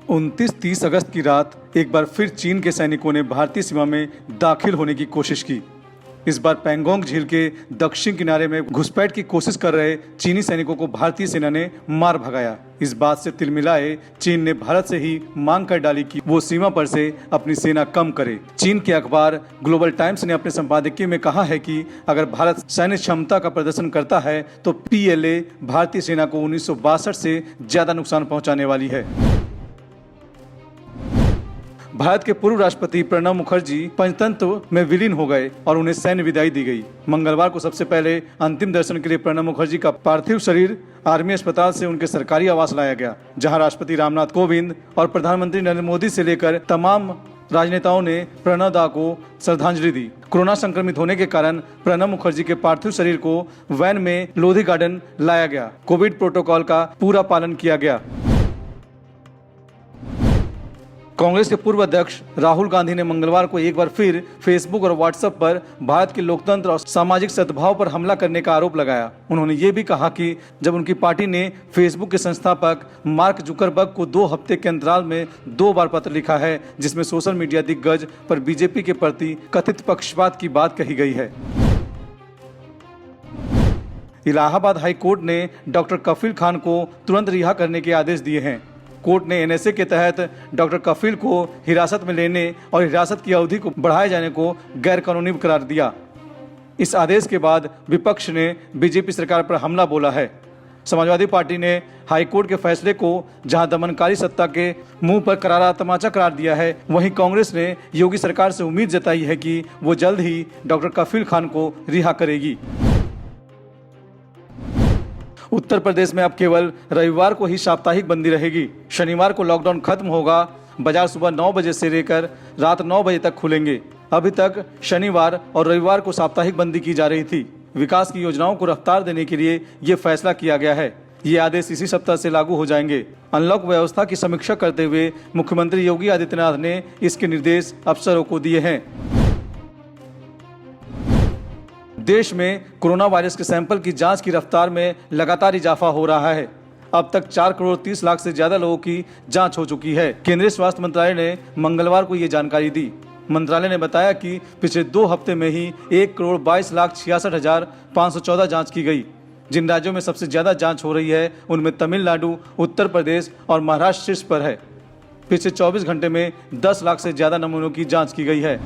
29-30 अगस्त की रात एक बार फिर चीन के सैनिकों ने भारतीय सीमा में दाखिल होने की कोशिश की। इस बार पैंगोंग झील के दक्षिण किनारे में घुसपैठ की कोशिश कर रहे चीनी सैनिकों को भारतीय सेना ने मार भगाया। इस बात से तिलमिलाए चीन ने भारत से ही मांग कर डाली कि वो सीमा पर से अपनी सेना कम करे। चीन के अखबार ग्लोबल टाइम्स ने अपने संपादकीय में कहा है कि अगर भारत सैन्य क्षमता का प्रदर्शन करता है तो PLA भारतीय सेना को 1962 से ज्यादा नुकसान पहुंचाने वाली है। भारत के पूर्व राष्ट्रपति प्रणब मुखर्जी पंचतंत्र में विलीन हो गए और उन्हें सैन्य विदाई दी गई। मंगलवार को सबसे पहले अंतिम दर्शन के लिए प्रणब मुखर्जी का पार्थिव शरीर आर्मी अस्पताल से उनके सरकारी आवास लाया गया, जहां राष्ट्रपति रामनाथ कोविंद और प्रधानमंत्री नरेंद्र मोदी से लेकर तमाम राजनेताओं ने प्रणब दा को श्रद्धांजलि दी। कोरोना संक्रमित होने के कारण प्रणब मुखर्जी के पार्थिव शरीर को वैन में लोधी गार्डन लाया गया। कोविड प्रोटोकॉल का पूरा पालन किया गया। कांग्रेस के पूर्व अध्यक्ष राहुल गांधी ने मंगलवार को एक बार फिर फेसबुक और व्हाट्सएप पर भारत के लोकतंत्र और सामाजिक सद्भाव पर हमला करने का आरोप लगाया। उन्होंने ये भी कहा कि जब उनकी पार्टी ने फेसबुक के संस्थापक मार्क जुकरबर्ग को 2 हफ्ते के अंतराल में 2 बार पत्र लिखा है, जिसमें सोशल मीडिया दिग्गज पर बीजेपी के प्रति कथित पक्षपात की बात कही गई है। इलाहाबाद हाई कोर्ट ने डॉक्टर कफील खान को तुरंत रिहा करने के आदेश दिए हैं। कोर्ट ने NSA के तहत डॉक्टर कफील को हिरासत में लेने और हिरासत की अवधि को बढ़ाए जाने को गैरकानूनी करार दिया। इस आदेश के बाद विपक्ष ने बीजेपी सरकार पर हमला बोला है। समाजवादी पार्टी ने हाईकोर्ट के फैसले को जहां दमनकारी सत्ता के मुंह पर करारा तमाचा करार दिया है, वहीं कांग्रेस ने योगी सरकार से उम्मीद जताई है कि वो जल्द ही डॉक्टर कफील खान को रिहा करेगी। उत्तर प्रदेश में अब केवल रविवार को ही साप्ताहिक बंदी रहेगी। शनिवार को लॉकडाउन खत्म होगा। बाजार सुबह 9 बजे से लेकर रात 9 बजे तक खुलेंगे। अभी तक शनिवार और रविवार को साप्ताहिक बंदी की जा रही थी। विकास की योजनाओं को रफ्तार देने के लिए ये फैसला किया गया है। ये आदेश इसी सप्ताह से लागू हो जाएंगे। अनलॉक व्यवस्था की समीक्षा करते हुए मुख्यमंत्री योगी आदित्यनाथ ने इसके निर्देश अफसरों को दिए हैं। देश में कोरोना वायरस के सैंपल की जांच की रफ्तार में लगातार इजाफा हो रहा है। अब तक 4 करोड़ 30 लाख से ज्यादा लोगों की जांच हो चुकी है। केंद्रीय स्वास्थ्य मंत्रालय ने मंगलवार को ये जानकारी दी। मंत्रालय ने बताया कि पिछले 2 हफ्ते में ही 1 करोड़ 22 लाख 66,514 जांच की गई। जिन राज्यों में सबसे ज्यादा जांच हो रही है उनमें तमिलनाडु, उत्तर प्रदेश और महाराष्ट्र शीर्ष पर है। पिछले 24 घंटे में 10 लाख से ज्यादा नमूनों की जाँच की गई है।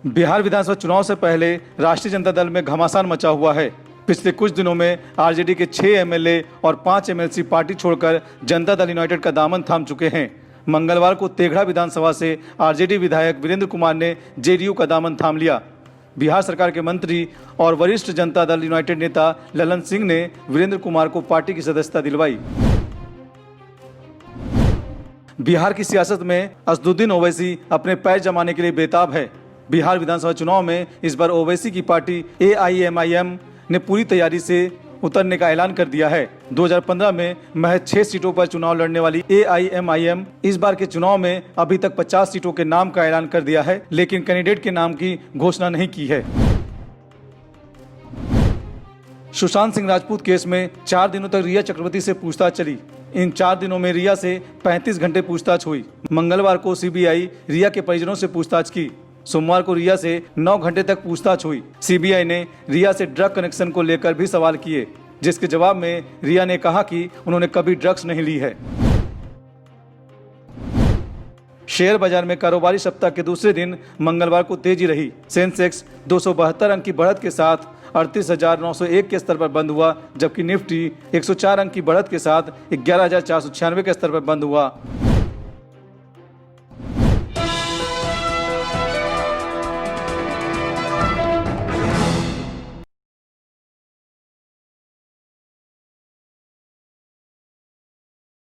बिहार विधानसभा चुनाव से पहले राष्ट्रीय जनता दल में घमासान मचा हुआ है। पिछले कुछ दिनों में RJD के 6 MLA और 5 MLC पार्टी छोड़कर जनता दल यूनाइटेड का दामन थाम चुके हैं। मंगलवार को तेघड़ा विधानसभा से RJD विधायक वीरेंद्र कुमार ने JDU का दामन थाम लिया। बिहार सरकार के मंत्री और वरिष्ठ जनता दल यूनाइटेड नेता ललन सिंह ने वीरेंद्र कुमार को पार्टी की सदस्यता दिलवाई। बिहार की सियासत में असदुद्दीन ओवैसी अपने पैर जमाने के लिए बेताब है। बिहार विधानसभा चुनाव में इस बार ओवैसी की पार्टी AIMIM ने पूरी तैयारी से उतरने का ऐलान कर दिया है। 2015 में महज 6 सीटों पर चुनाव लड़ने वाली AIMIM इस बार के चुनाव में अभी तक 50 सीटों के नाम का ऐलान कर दिया है, लेकिन कैंडिडेट के नाम की घोषणा नहीं की है। सुशांत सिंह राजपूत केस में 4 दिनों तक रिया चक्रवर्ती से पूछताछ चली। इन 4 दिनों में रिया से 35 घंटे पूछताछ हुई। मंगलवार को CBI रिया के परिजनों से पूछताछ की। सोमवार को रिया से 9 घंटे तक पूछताछ हुई। CBI ने रिया से ड्रग कनेक्शन को लेकर भी सवाल किए, जिसके जवाब में रिया ने कहा कि उन्होंने कभी ड्रग्स नहीं ली है। शेयर बाजार में कारोबारी सप्ताह के दूसरे दिन मंगलवार को तेजी रही। सेंसेक्स 272 अंक की बढ़त के साथ 38,901 के स्तर पर बंद हुआ, जबकि निफ्टी 104 अंक की बढ़त के साथ 11,496 के स्तर पर बंद हुआ।